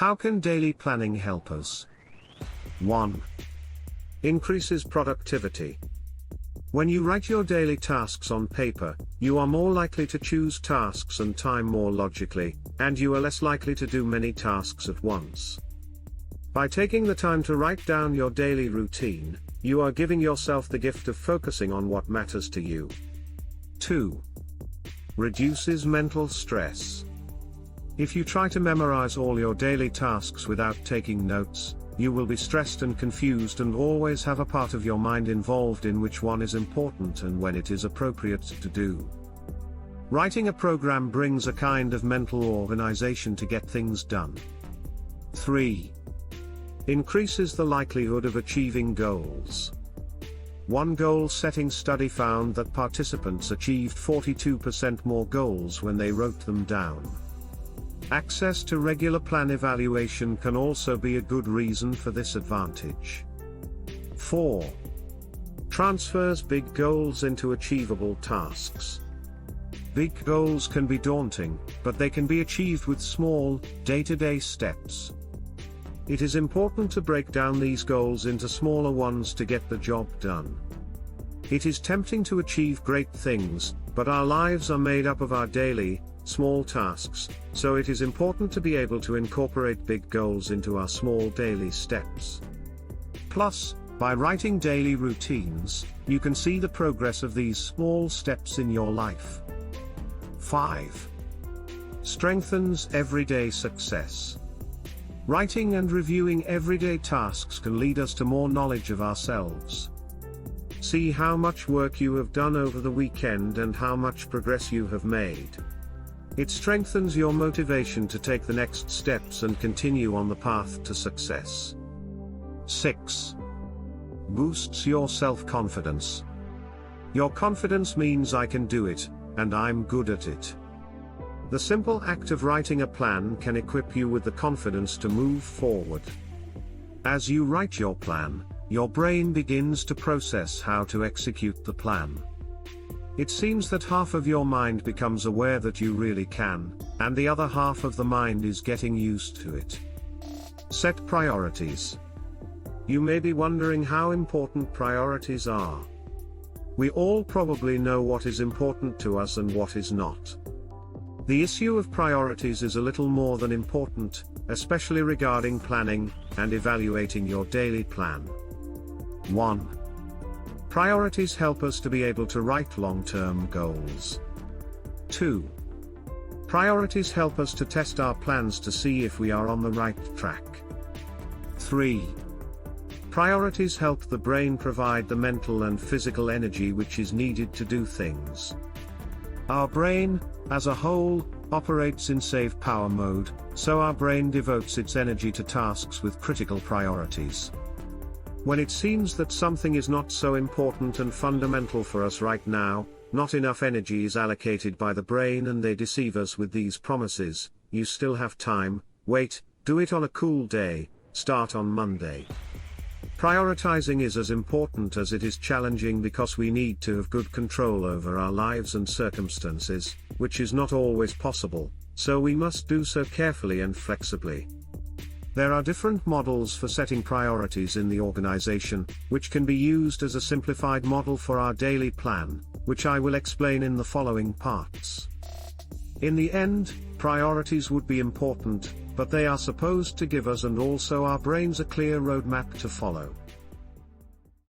How can daily planning help us? 1. Increases productivity. When you write your daily tasks on paper, you are more likely to choose tasks and time more logically, and you are less likely to do many tasks at once. By taking the time to write down your daily routine, you are giving yourself the gift of focusing on what matters to you. 2. Reduces mental stress. If you try to memorize all your daily tasks without taking notes, you will be stressed and confused and always have a part of your mind involved in which one is important and when it is appropriate to do. Writing a program brings a kind of mental organization to get things done. 3. Increases the likelihood of achieving goals. One goal-setting study found that participants achieved 42% more goals when they wrote them down. Access to regular plan evaluation can also be a good reason for this advantage. 4. Transfers big goals into achievable tasks. Big goals can be daunting, but they can be achieved with small, day-to-day steps. It is important to break down these goals into smaller ones to get the job done. It is tempting to achieve great things, but our lives are made up of our daily, small tasks, so it is important to be able to incorporate big goals into our small daily steps. Plus, by writing daily routines, you can see the progress of these small steps in your life. 5. Strengthens everyday success. Writing and reviewing everyday tasks can lead us to more knowledge of ourselves. See how much work you have done over the weekend and how much progress you have made. It strengthens your motivation to take the next steps and continue on the path to success. 6. Boosts your self-confidence. Your confidence means I can do it, and I'm good at it. The simple act of writing a plan can equip you with the confidence to move forward. As you write your plan, your brain begins to process how to execute the plan. It seems that half of your mind becomes aware that you really can, and the other half of the mind is getting used to it. Set priorities. You may be wondering how important priorities are. We all probably know what is important to us and what is not. The issue of priorities is a little more than important, especially regarding planning and evaluating your daily plan. 1. Priorities help us to be able to write long-term goals. 2. Priorities help us to test our plans to see if we are on the right track. 3. Priorities help the brain provide the mental and physical energy which is needed to do things. Our brain, as a whole, operates in save power mode, so our brain devotes its energy to tasks with critical priorities. When it seems that something is not so important and fundamental for us right now, not enough energy is allocated by the brain and they deceive us with these promises: you still have time, wait, do it on a cool day, start on Monday. Prioritizing is as important as it is challenging because we need to have good control over our lives and circumstances, which is not always possible, so we must do so carefully and flexibly. There are different models for setting priorities in the organization, which can be used as a simplified model for our daily plan, which I will explain in the following parts. In the end, priorities would be important, but they are supposed to give us and also our brains a clear roadmap to follow.